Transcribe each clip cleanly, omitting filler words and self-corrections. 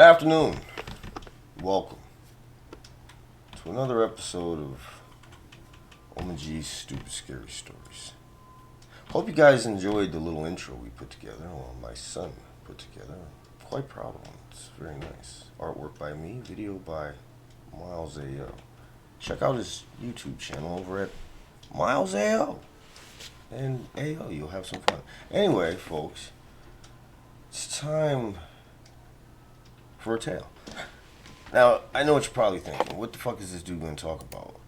Afternoon. Welcome to another episode of Oma G's Stupid Scary Stories. Hope you guys enjoyed the little intro we put together, well, my son put together. I'm quite proud of him. It's very nice. Artwork by me, video by Miles A.O. Check out his YouTube channel over at Miles A.O. And A.O., you'll have some fun. Anyway, folks, it's time for a tale. Now, I know what you're probably thinking. What the fuck is this dude going to talk about,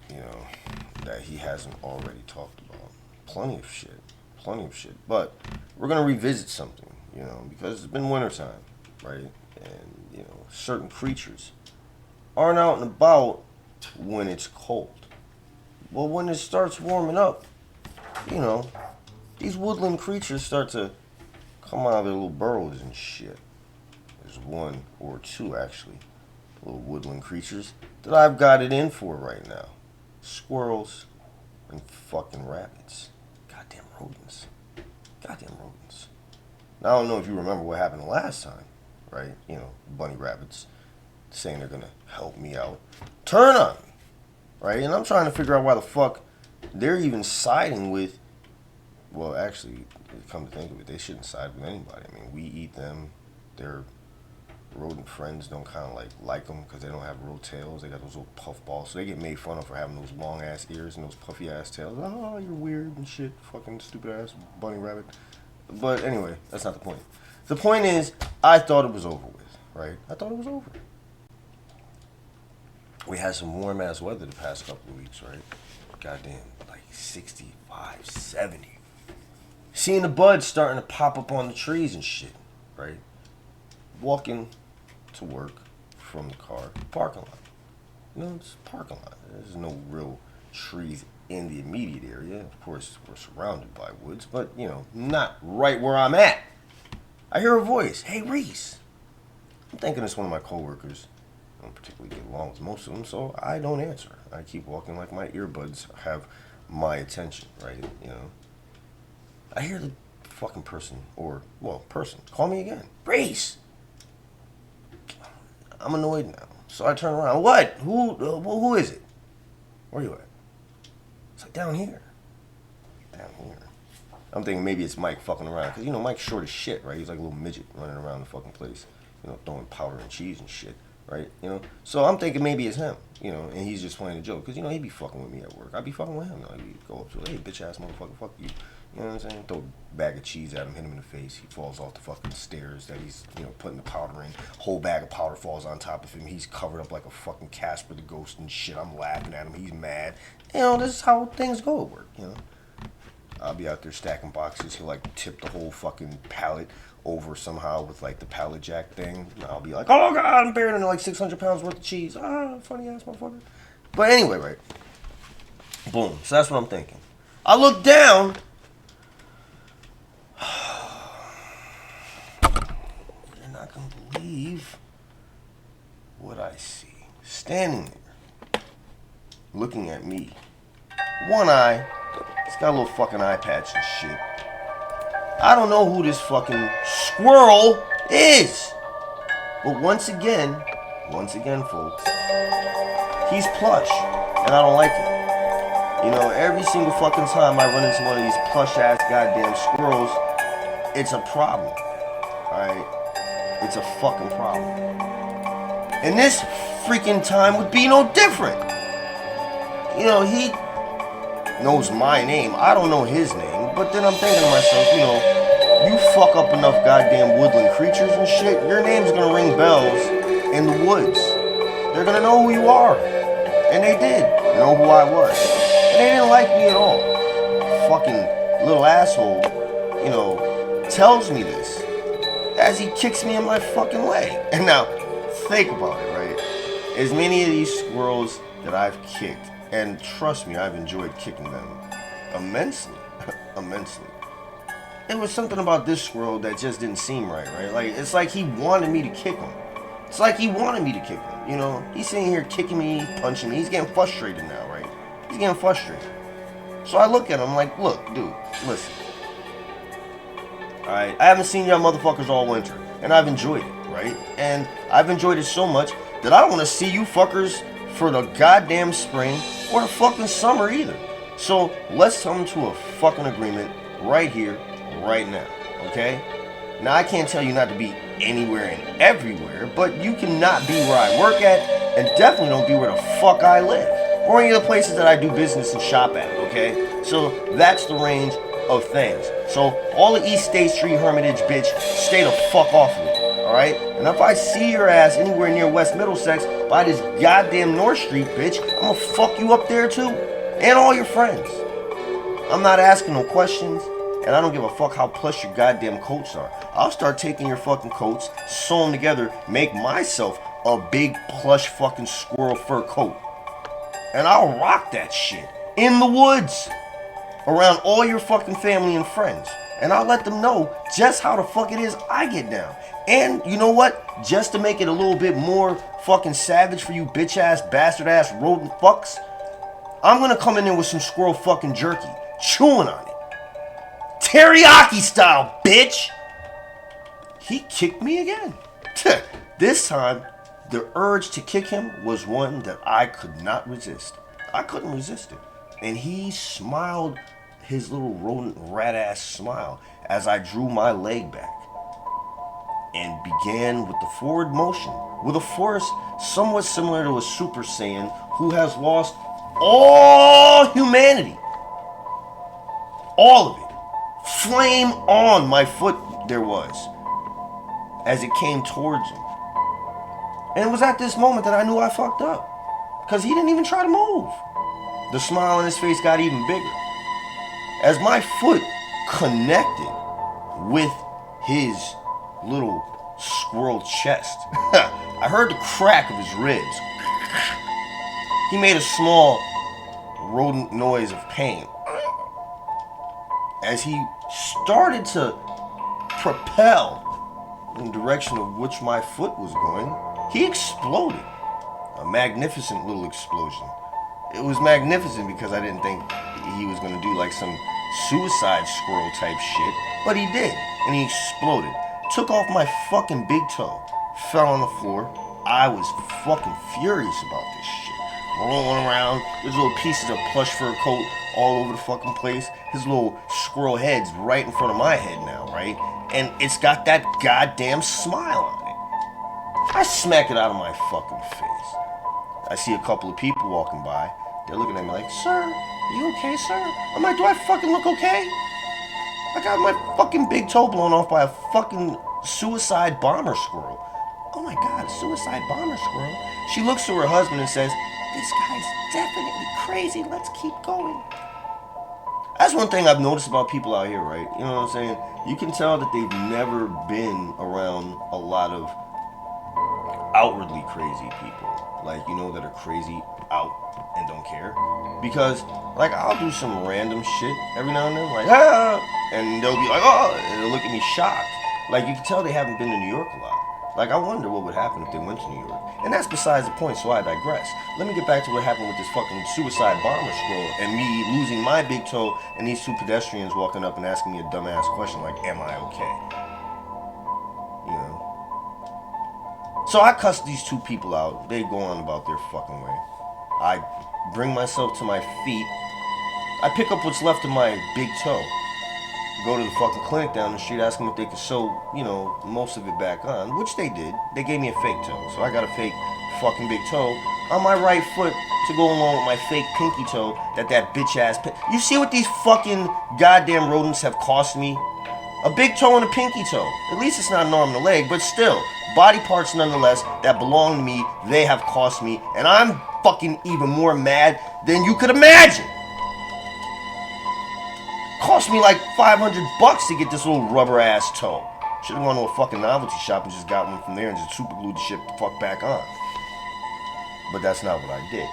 that he hasn't already talked about? Plenty of shit. But we're going to revisit something, because it's been wintertime, right? And, certain creatures aren't out and about when it's cold. Well, when it starts warming up, these woodland creatures start to come out of their little burrows and shit. There's one or two, actually, little woodland creatures that I've got it in for right now. Squirrels and fucking rabbits. Goddamn rodents. Now, I don't know if you remember what happened last time, right? Bunny rabbits saying they're gonna help me out. Turn on me, right? And I'm trying to figure out why the fuck they're even siding with, well, actually, come to think of it, they shouldn't side with anybody. I mean, we eat them. Their rodent friends don't kind of like them because they don't have real tails. They got those little puff balls, so they get made fun of for having those long ass ears and those puffy ass tails. Oh, you're weird and shit, fucking stupid ass bunny rabbit. But anyway, that's not the point. The point is, I thought it was over with, right? I thought it was over. We had some warm ass weather the past couple of weeks, right? Goddamn, like 65, 70. Seeing the buds starting to pop up on the trees and shit, right? Walking to work from the car, parking lot. It's a parking lot. There's no real trees in the immediate area. Of course, we're surrounded by woods, but, not right where I'm at. I hear a voice. Hey, Reese. I'm thinking it's one of my coworkers. I don't particularly get along with most of them, so I don't answer. I keep walking like my earbuds have my attention, right? I hear the fucking person, call me again. Reese! I'm annoyed now. So I turn around. What? Who is it? Where you at? It's like down here. I'm thinking maybe it's Mike fucking around. Because, Mike's short as shit, right? He's like a little midget running around the fucking place. Throwing powder and cheese and shit, right? So I'm thinking maybe it's him, and he's just playing a joke. Because, he'd be fucking with me at work. I'd be fucking with him. I'd go up to him, hey, bitch ass motherfucker, fuck you. You know what I'm saying? Throw a bag of cheese at him, hit him in the face. He falls off the fucking stairs that he's, putting the powder in. Whole bag of powder falls on top of him. He's covered up like a fucking Casper the Ghost and shit. I'm laughing at him. He's mad. This is how things go at work, I'll be out there stacking boxes. He'll, tip the whole fucking pallet over somehow with, the pallet jack thing. And I'll be like, oh, God, I'm bearing 600 pounds worth of cheese. Ah, funny ass motherfucker. But anyway, right. Boom. So that's what I'm thinking. I look down. You're not going to believe what I see. Standing there, looking at me. One eye, he's got a little fucking eye patch and shit. I don't know who this fucking squirrel is. But once again, folks, he's plush, and I don't like it. Every single fucking time I run into one of these plush-ass goddamn squirrels, it's a problem. Alright? It's a fucking problem. And this freaking time would be no different. He knows my name. I don't know his name. But then I'm thinking to myself, you fuck up enough goddamn woodland creatures and shit, your name's gonna ring bells in the woods. They're gonna know who you are. And they did know who I was. And they didn't like me at all. Fucking little asshole, tells me this as he kicks me in my fucking leg. And now, think about it, right? As many of these squirrels that I've kicked, and trust me, I've enjoyed kicking them immensely. It was something about this squirrel that just didn't seem right? It's like he wanted me to kick him. He's sitting here kicking me, punching me. He's getting frustrated now, right? So I look at him like, look, dude, listen. Alright, I haven't seen y'all motherfuckers all winter, and I've enjoyed it. right? And I've enjoyed it so much that I don't want to see you fuckers for the goddamn spring or the fucking summer either. So let's come to a fucking agreement right here, right now, okay? Now I can't tell you not to be anywhere and everywhere, but you cannot be where I work at, and definitely don't be where the fuck I live, or any of the places that I do business and shop at, okay? So that's the range of things. So all the East State Street Hermitage, bitch, stay the fuck off of it, alright? And if I see your ass anywhere near West Middlesex by this goddamn North Street, bitch, I'm gonna fuck you up there too, and all your friends. I'm not asking no questions, and I don't give a fuck how plush your goddamn coats are. I'll start taking your fucking coats, sew them together, make myself a big plush fucking squirrel fur coat. And I'll rock that shit in the woods around all your fucking family and friends. And I'll let them know just how the fuck it is I get down. And you know what? Just to make it a little bit more fucking savage for you bitch ass, bastard ass rodent fucks, I'm gonna come in there with some squirrel fucking jerky, chewing on it. Teriyaki style, bitch! He kicked me again. This time, the urge to kick him was one that I could not resist. I couldn't resist it. And he smiled his little rodent rat ass smile as I drew my leg back and began with the forward motion with a force somewhat similar to a Super Saiyan who has lost all humanity. All of it. Flame on my foot there was as it came towards him. And it was at this moment that I knew I fucked up, because he didn't even try to move. The smile on his face got even bigger as my foot connected with his little squirrel chest. I heard the crack of his ribs. He made a small rodent noise of pain as he started to propel in the direction of which my foot was going. He exploded. A magnificent little explosion. It was magnificent because I didn't think he was going to do like some suicide squirrel type shit, but he did, and he exploded. Took off my fucking big toe, fell on the floor. I was fucking furious about this shit. Rolling around, there's little pieces of plush fur coat all over the fucking place. His little squirrel head's right in front of my head now, right? And it's got that goddamn smile on it. I smack it out of my fucking face. I see a couple of people walking by. They're looking at me like, "Sir, are you okay, sir?" I'm like, "Do I fucking look okay? I got my fucking big toe blown off by a fucking suicide bomber squirrel." "Oh my God, a suicide bomber squirrel?" She looks to her husband and says, "This guy's definitely crazy. Let's keep going." That's one thing I've noticed about people out here, right? You know what I'm saying? You can tell that they've never been around a lot of outwardly crazy people. Like, you know, that are crazy out and don't care. Because, like, I'll do some random shit every now and then, like, "Ah!" And they'll be like, "Oh!" And they'll look at me shocked. Like, you can tell they haven't been to New York a lot. Like, I wonder what would happen if they went to New York. And that's besides the point, so I digress. Let me get back to what happened with this fucking suicide bomber squirrel and me losing my big toe and these two pedestrians walking up and asking me a dumbass question like, "Am I okay?" You know? So I cuss these two people out. They go on about their fucking way. I bring myself to my feet. I pick up what's left of my big toe. Go to the fucking clinic down the street, ask them if they could sew, you know, most of it back on, which they did. They gave me a fake toe, so I got a fake fucking big toe on my right foot to go along with my fake pinky toe that bitch ass. You see what these fucking goddamn rodents have cost me? A big toe and a pinky toe. At least it's not an arm and a leg, but still, body parts nonetheless that belong to me, they have cost me, and I'm fucking even more mad than you could imagine. Cost me like $500 to get this little rubber ass toe. Should have gone to a fucking novelty shop and just got one from there and just super glued the shit the fuck back on. But that's not what I did.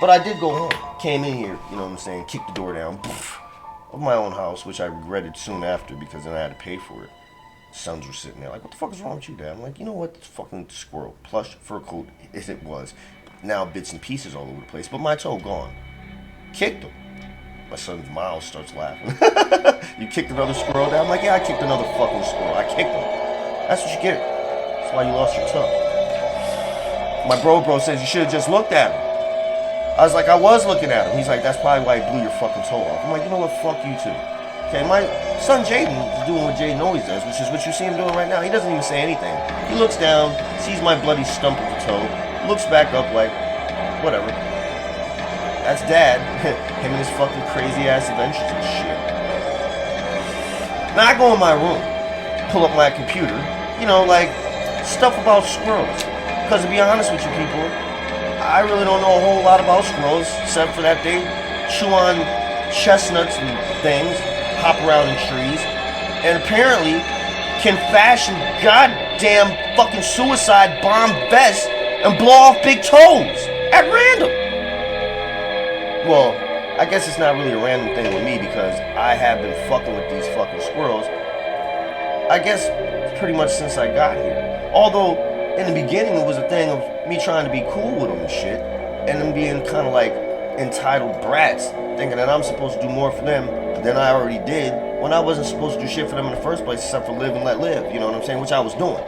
But I did go home. Came in here, you know what I'm saying, kicked the door down, poof, of my own house, which I regretted soon after because then I had to pay for it. Sons were sitting there like, "What the fuck is wrong with you, Dad?" I'm like, "You know what? This fucking squirrel, plush fur coat as it was, now bits and pieces all over the place, but my toe gone." Kicked him. My son Miles starts laughing. "You kicked another squirrel down?" I'm like, "Yeah, I kicked another fucking squirrel. I kicked him." That's what you get. That's why you lost your toe. My bro says you should have just looked at him. I was like, I was looking at him. He's like, that's probably why he blew your fucking toe off. I'm like, you know what? Fuck you too. Okay, my son Jaden is doing what Jaden always does, which is what you see him doing right now. He doesn't even say anything. He looks down, sees my bloody stump of a toe, looks back up like, whatever. That's Dad. Him and his fucking crazy ass adventures and shit. Now I go in my room, pull up my computer, you know, like stuff about squirrels. Because to be honest with you people, I really don't know a whole lot about squirrels, except for that they chew on chestnuts and things, hop around in trees, and apparently can fashion goddamn fucking suicide bomb vests and blow off big toes at random. Well, I guess it's not really a random thing with me because I have been fucking with these fucking squirrels, I guess pretty much since I got here. Although in the beginning it was a thing of me trying to be cool with them and shit, and them being kind of like entitled brats, thinking that I'm supposed to do more for them than I already did when I wasn't supposed to do shit for them in the first place except for live and let live, you know what I'm saying, which I was doing.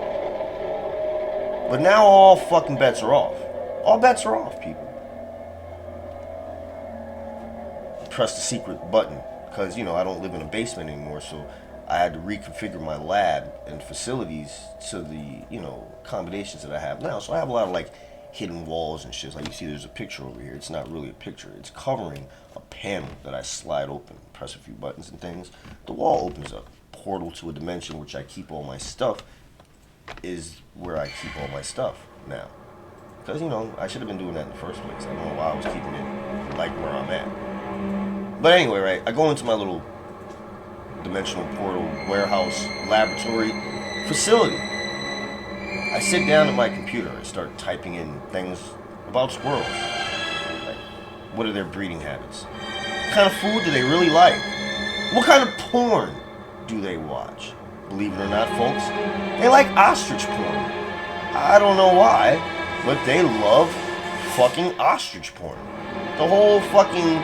But now all fucking bets are off. All bets are off, people. Press the secret button because, you know, I don't live in a basement anymore, so I had to reconfigure my lab and facilities to the, you know, combinations that I have now. So I have a lot of like hidden walls and shit. Like you see there's a picture over here. It's not really a picture. It's covering a panel that I slide open, press a few buttons and things. The wall opens up. Portal to a dimension which I keep all my stuff is where I keep all my stuff now. Because, you know, I should have been doing that in the first place. I don't know why I was keeping it like where I'm at. But anyway, right, I go into my little dimensional portal warehouse laboratory facility. I sit down at my computer and start typing in things about squirrels. Like, what are their breeding habits? What kind of food do they really like? What kind of porn do they watch? Believe it or not, folks, they like ostrich porn. I don't know why, but they love fucking ostrich porn. The whole fucking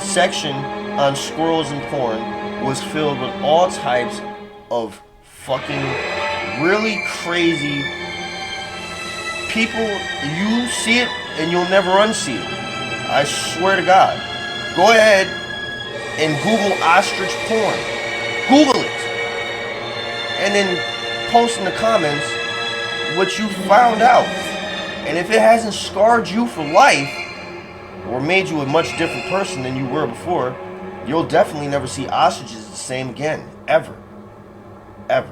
section on squirrels and porn was filled with all types of fucking really crazy people. You see it and you'll never unsee it. I swear to God. Go ahead and Google ostrich porn. Google it. And then post in the comments what you found out. And if it hasn't scarred you for life or made you a much different person than you were before, you'll definitely never see ostriches the same again. Ever. Ever.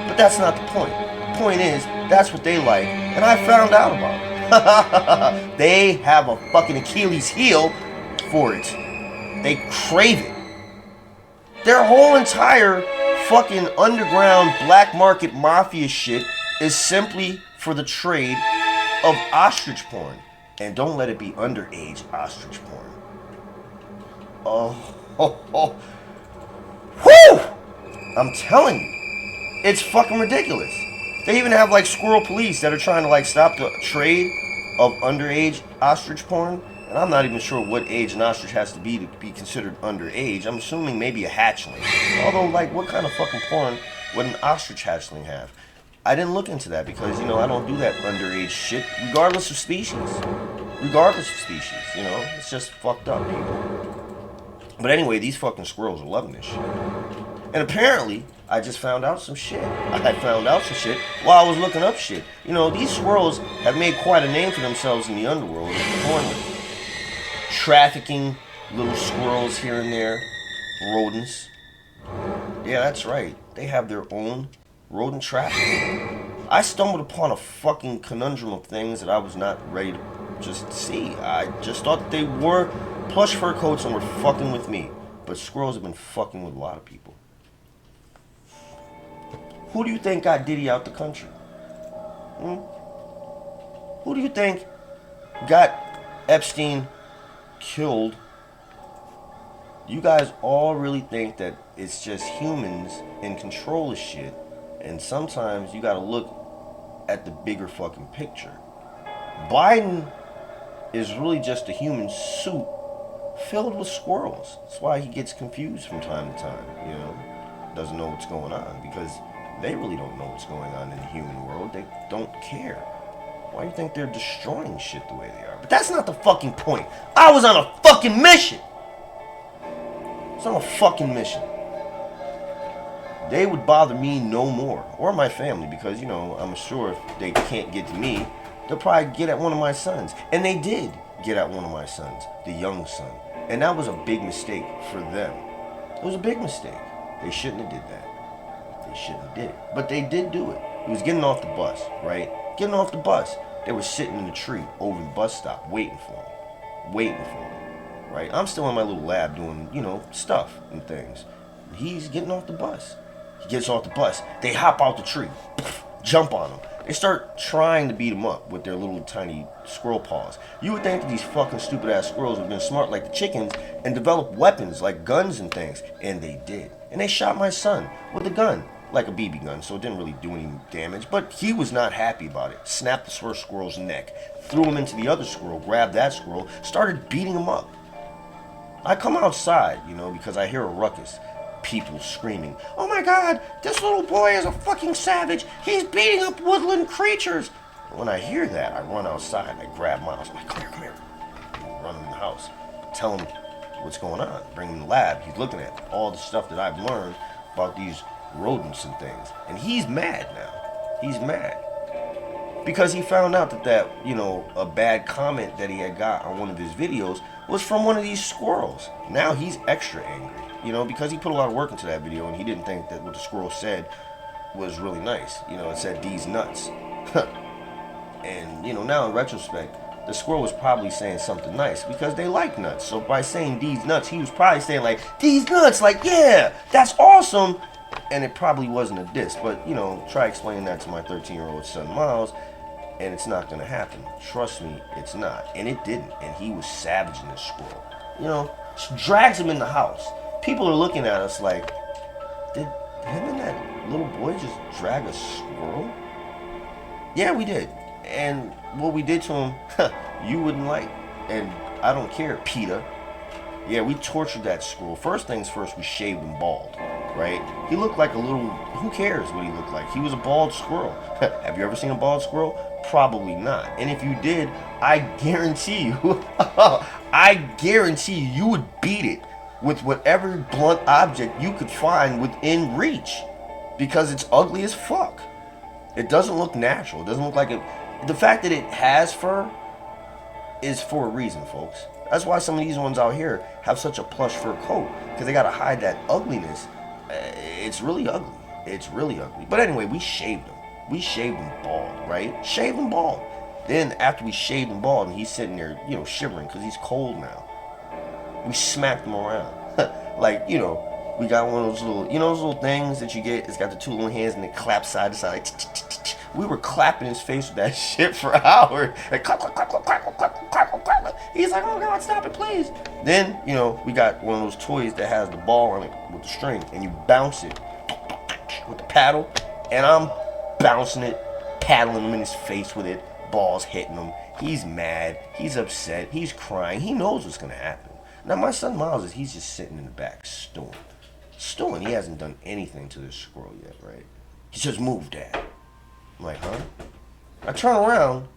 But that's not the point. The point is, that's what they like, and I found out about it. They have a fucking Achilles heel for it. They crave it. Their whole entire fucking underground black market mafia shit is simply for the trade of ostrich porn. And don't let it be underage ostrich porn. Oh. Whew! I'm telling you. It's fucking ridiculous. They even have like squirrel police that are trying to like stop the trade of underage ostrich porn. And I'm not even sure what age an ostrich has to be considered underage. I'm assuming maybe a hatchling. Although, like, what kind of fucking porn would an ostrich hatchling have? I didn't look into that because, you know, I don't do that underage shit regardless of species. Regardless of species, you know? It's just fucked up, people. But anyway, these fucking squirrels are loving this shit. And apparently, I just found out some shit. I found out some shit while I was looking up shit. You know, these squirrels have made quite a name for themselves in the underworld of the porn world. Trafficking little squirrels here and there. Rodents. Yeah, that's right. They have their own rodent trafficking. I stumbled upon a fucking conundrum of things that I was not ready to just see. I just thought they wore plush fur coats and were fucking with me. But squirrels have been fucking with a lot of people. Who do you think got Diddy out the country? Who do you think got Epstein killed? You guys all really think that it's just humans in control of shit, and sometimes you gotta look at the bigger fucking picture. Biden is really just a human suit filled with squirrels. That's why he gets confused from time to time, you know, doesn't know what's going on, because They really don't know what's going on in the human world. They don't care. Why do you think they're destroying shit the way they are? But that's not the fucking point. I was on a fucking mission. I was on a fucking mission. They would bother me no more, or my family, because, you know, I'm sure if they can't get to me, they'll probably get at one of my sons. And they did get at one of my sons, the young son. And that was a big mistake for them. It was a big mistake. They shouldn't have did that. They shouldn't have did it. But they did do it. He was getting off the bus, right? Getting off the bus. They were sitting in the tree over the bus stop waiting for him. Waiting for him, right? I'm still in my little lab doing, you know, stuff and things. He's getting off the bus. He gets off the bus. They hop out the tree. Jump on him. They start trying to beat him up with their little tiny squirrel paws. You would think that these fucking stupid ass squirrels would have been smart like the chickens and develop weapons like guns and things. And they did. And they shot my son with a gun. Like a BB gun, so it didn't really do any damage. But he was not happy about it. Snapped the first squirrel's neck. Threw him into the other squirrel. Grabbed that squirrel. Started beating him up. I come outside, you know, because I hear a ruckus. People screaming, "Oh my God, this little boy is a fucking savage. He's beating up woodland creatures." When I hear that, I run outside. I grab Miles. I'm like, "Come here, come here." I run in the house. Tell him what's going on. Bring him in the lab. He's looking at all the stuff that I've learned about these rodents and things. And he's mad now. He's mad. Because he found out that, you know, a bad comment that he had got on one of his videos was from one of these squirrels. Now he's extra angry. You know, because he put a lot of work into that video and he didn't think that what the squirrel said was really nice. You know, it said, "These nuts." And, you know, now in retrospect, the squirrel was probably saying something nice because they like nuts. So by saying "these nuts," he was probably saying like, "These nuts," like, "Yeah, that's awesome." And it probably wasn't a diss. But, you know, try explaining that to my 13-year-old son, Miles, and it's not going to happen. Trust me, it's not. And it didn't. And he was savaging this squirrel. You know, drags him in the house. People are looking at us like, did him and that little boy just drag a squirrel? Yeah, we did. And what we did to him, you wouldn't like. And I don't care, PETA. Yeah, we tortured that squirrel. First things first, we shaved him bald, right? He looked like a little, who cares what he looked like? He was a bald squirrel. Have you ever seen a bald squirrel? Probably not. And if you did, I guarantee you, you would beat it with whatever blunt object you could find within reach. Because it's ugly as fuck. It doesn't look natural. It doesn't look like it. The fact that it has fur is for a reason, folks. That's why some of these ones out here have such a plush fur coat. Because they gotta hide that ugliness. It's really ugly. It's really ugly. But anyway, we shaved him. We shaved him bald, right? Shaved him bald. Then after we shaved him bald and he's sitting there, you know, shivering because he's cold now. We smacked him around. Like, you know, we got one of those little, you know, those little things that you get. It's got the two little hands and it claps side to side. We were clapping his face with that shit for hours. Like, clap, clap, clap, clap, clap, clap, clap, clap. He's like, "Oh God, stop it, please." Then, you know, we got one of those toys that has the ball on it with the string, and you bounce it with the paddle, and I'm bouncing it, paddling him in his face with it. Balls hitting him. He's mad. He's upset. He's crying. He knows what's gonna happen. Now, my son Miles, he's just sitting in the back, stewing. Stewing. He hasn't done anything to this squirrel yet, right? He says, "Move, Dad." I'm like, huh? I turn around.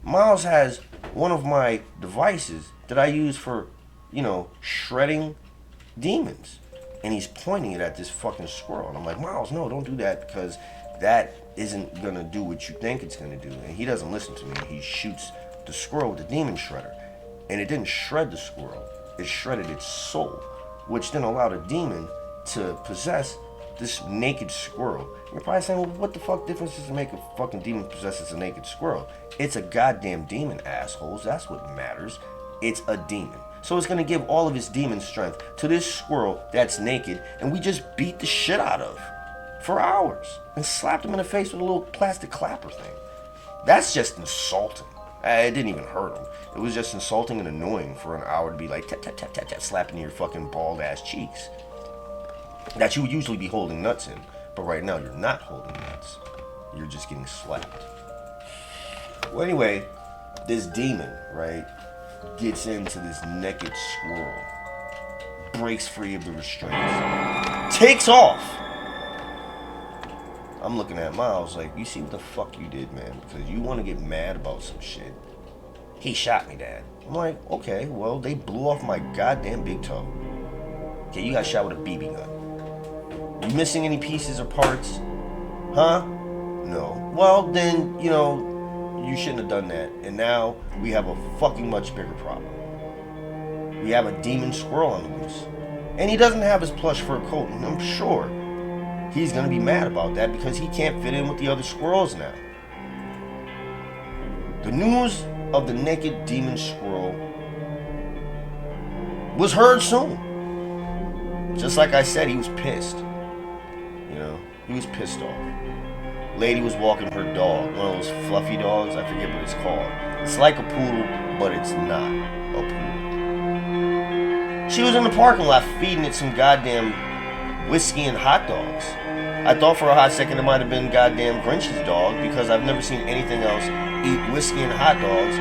Miles has one of my devices that I use for, you know, shredding demons. And he's pointing it at this fucking squirrel. And I'm like, "Miles, no, don't do that because that isn't going to do what you think it's going to do." And he doesn't listen to me. He shoots the squirrel with the demon shredder. And it didn't shred the squirrel. It shredded its soul, which then allowed a demon to possess this naked squirrel. You're probably saying, "Well, what the fuck difference does it make if a fucking demon possesses a naked squirrel?" It's a goddamn demon, assholes. That's what matters. It's a demon. So it's gonna give all of its demon strength to this squirrel that's naked, and we just beat the shit out of for hours and slapped him in the face with a little plastic clapper thing. That's just insulting. It didn't even hurt him. It was just insulting and annoying for an hour to be like tap, tap, tap, tap, tap, slapping your fucking bald ass cheeks that you would usually be holding nuts in. But right now you're not holding nuts. You're just getting slapped. Well, anyway, this demon, right, gets into this naked squirrel, breaks free of the restraints, takes off. I'm looking at Miles like, you see what the fuck you did, man? Because you want to get mad about some shit. He shot me, Dad. I'm like, okay, well, they blew off my goddamn big toe. Okay, you got shot with a BB gun. You missing any pieces or parts? Huh? No. Well, then, you know, you shouldn't have done that. And now we have a fucking much bigger problem. We have a demon squirrel on the loose. And he doesn't have his plush fur coat, and I'm sure he's going to be mad about that because he can't fit in with the other squirrels now. The news of the naked demon squirrel was heard soon. Just like I said, he was pissed. You know, he was pissed off. Lady was walking her dog, one of those fluffy dogs, I forget what it's called. It's like a poodle, but it's not a poodle. She was in the parking lot feeding it some goddamn whiskey and hot dogs. I thought for a hot second it might have been goddamn Grinch's dog because I've never seen anything else eat whiskey and hot dogs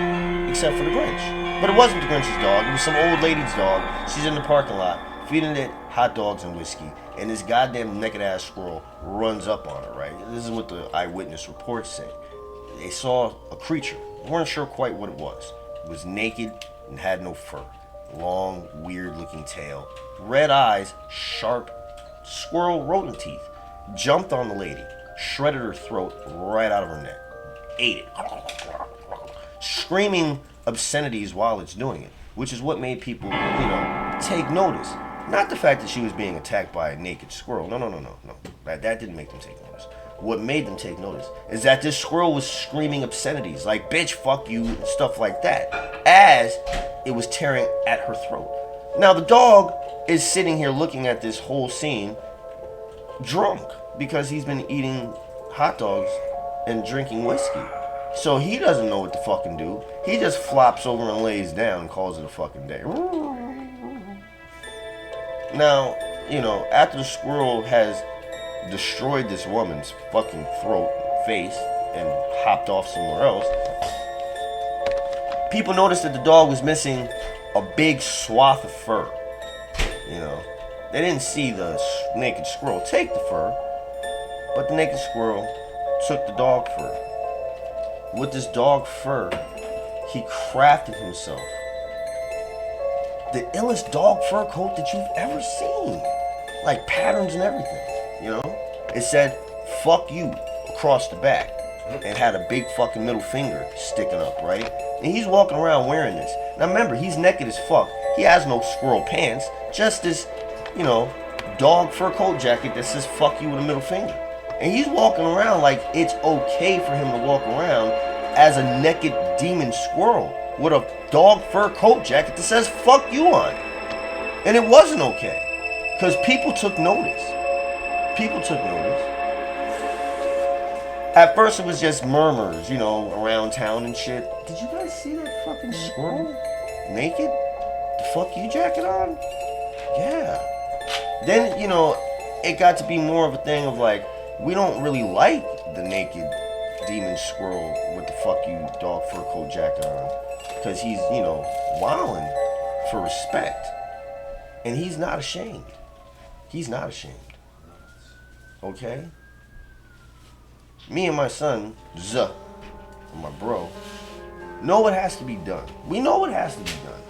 except for the Grinch. But it wasn't the Grinch's dog, it was some old lady's dog. She's in the parking lot feeding it hot dogs and whiskey, and this goddamn naked ass squirrel runs up on her, right? This is what the eyewitness reports say. They saw a creature. They weren't sure quite what it was. It was naked and had no fur. Long, weird looking tail. Red eyes, sharp squirrel rodent teeth. Jumped on the lady. Shredded her throat right out of her neck. Ate it. Screaming obscenities while it's doing it. Which is what made people, take notice. Not the fact that she was being attacked by a naked squirrel. No. That didn't make them take notice. What made them take notice is that this squirrel was screaming obscenities like bitch, fuck you, and stuff like that as it was tearing at her throat. Now the dog is sitting here looking at this whole scene drunk because he's been eating hot dogs and drinking whiskey. So he doesn't know what to fucking do. He just flops over and lays down and calls it a fucking day. Now, after the squirrel has destroyed this woman's fucking throat, face, and hopped off somewhere else, people noticed that the dog was missing a big swath of fur. They didn't see the naked squirrel take the fur, but the naked squirrel took the dog fur. With this dog fur, he crafted himself the illest dog fur coat that you've ever seen. Like patterns and everything, It said, fuck you, across the back. And had a big fucking middle finger sticking up, right? And he's walking around wearing this. Now remember, he's naked as fuck. He has no squirrel pants. Just this, dog fur coat jacket that says fuck you with a middle finger. And he's walking around like it's okay for him to walk around as a naked demon squirrel with a dog fur coat jacket that says fuck you on. And it wasn't okay. Because people took notice. People took notice. At first it was just murmurs, around town and shit. Did you guys see that fucking squirrel? Naked? The fuck you jacket on? Yeah. Then, it got to be more of a thing of like, we don't really like the naked demon squirrel with the fuck you dog fur coat jacket on. Because he's, wilding for respect. And he's not ashamed. He's not ashamed. Okay? Me and my son, Zuh, and my bro, know what has to be done. We know what has to be done.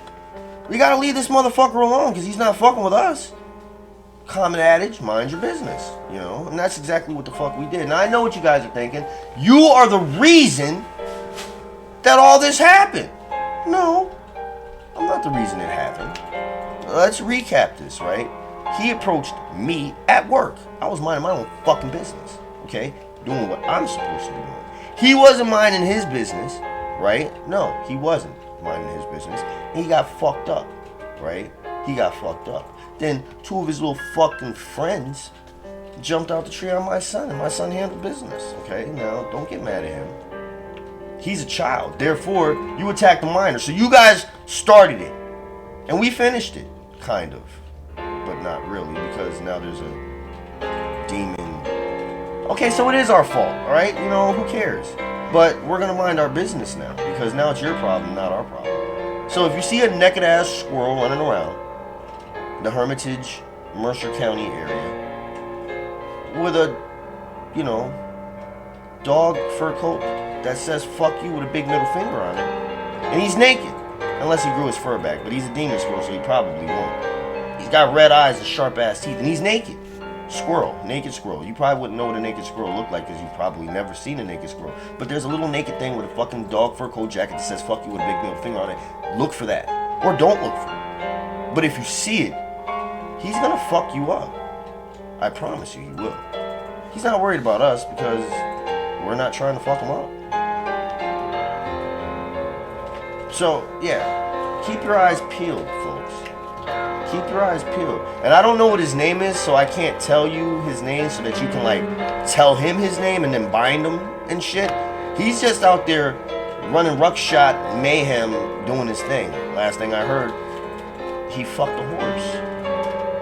We gotta leave this motherfucker alone because he's not fucking with us. Common adage, mind your business, and that's exactly what the fuck we did. Now I know what you guys are thinking. You are the reason that all this happened. No, I'm not the reason it happened. Let's recap this, right? He approached me at work. I was minding my own fucking business, okay? Doing what I'm supposed to be doing. He wasn't minding his business, right? No, he wasn't minding his business. He got fucked up, right? He got fucked up. Then two of his little fucking friends jumped out the tree on my son, and my son handled business, okay? Now, don't get mad at him. He's a child. Therefore, you attacked the minor. So you guys started it. And we finished it, kind of. But not really, because now there's a demon. Okay, so it is our fault, alright? Who cares? But we're going to mind our business now, because now it's your problem, not our problem. So if you see a naked-ass squirrel running around the Hermitage, Mercer County area with a you know, dog fur coat that says fuck you with a big middle finger on it. And he's naked. Unless he grew his fur back. But he's a demon squirrel, so he probably won't. He's got red eyes and sharp ass teeth. And he's naked. Squirrel. Naked squirrel. You probably wouldn't know what a naked squirrel looked like because you've probably never seen a naked squirrel. But there's a little naked thing with a fucking dog fur coat jacket that says fuck you with a big middle finger on it. Look for that. Or don't look for it. But if you see it, he's gonna fuck you up. I promise you, he will. He's not worried about us because we're not trying to fuck him up. So, yeah, keep your eyes peeled, folks. Keep your eyes peeled. And I don't know what his name is, so I can't tell you his name so that you can, like, tell him his name and then bind him and shit. He's just out there running ruckshot mayhem doing his thing. Last thing I heard, he fucked a horse.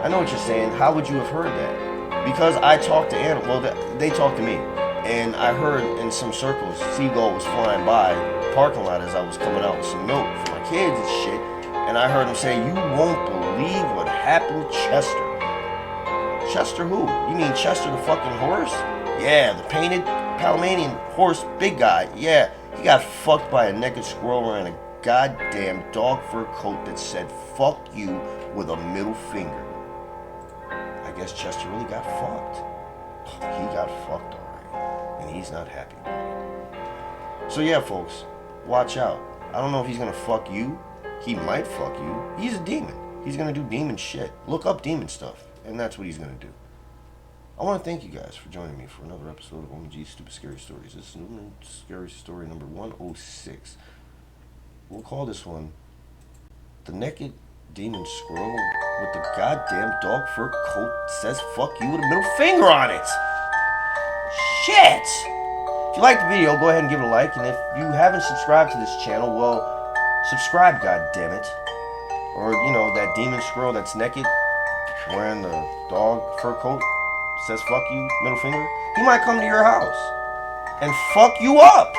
I know what you're saying. How would you have heard that? Because I talked to animals. Well, they talked to me. And I heard in some circles, seagull was flying by the parking lot as I was coming out with some milk for my kids and shit. And I heard him say, "You won't believe what happened to Chester." Chester who? You mean Chester the fucking horse? Yeah, the painted Palomanian horse, big guy. Yeah, he got fucked by a naked squirrel wearing a goddamn dog fur coat that said "fuck you" with a middle finger. I guess Chester really got fucked. He got fucked alright. And he's not happy about it. So yeah, folks, watch out. I don't know if he's gonna fuck you. He might fuck you. He's a demon. He's gonna do demon shit. Look up demon stuff, and that's what he's gonna do. I want to thank you guys for joining me for another episode of OMG's Stupid Scary Stories. This is scary story number 106. We'll call this one The Naked Demon Squirrel with the goddamn dog fur coat that says "fuck you" with a middle finger on it. Shit! If you liked the video, go ahead and give it a like. And if you haven't subscribed to this channel, well, subscribe, goddammit. Or, you know, that demon squirrel that's naked, wearing the dog fur coat, says "fuck you" middle finger. He might come to your house and fuck you up.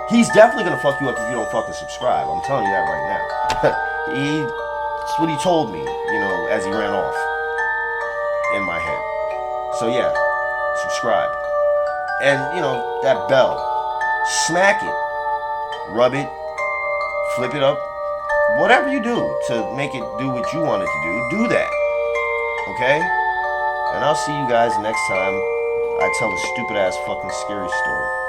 He's definitely gonna fuck you up if you don't fucking subscribe. I'm telling you that right now. That's what he told me, you know, as he ran off in my head. So yeah, subscribe. And, you know, that bell, smack it, rub it, flip it up, whatever you do to make it do what you want it to do that. Okay? And I'll see you guys next time I tell a stupid ass fucking scary story.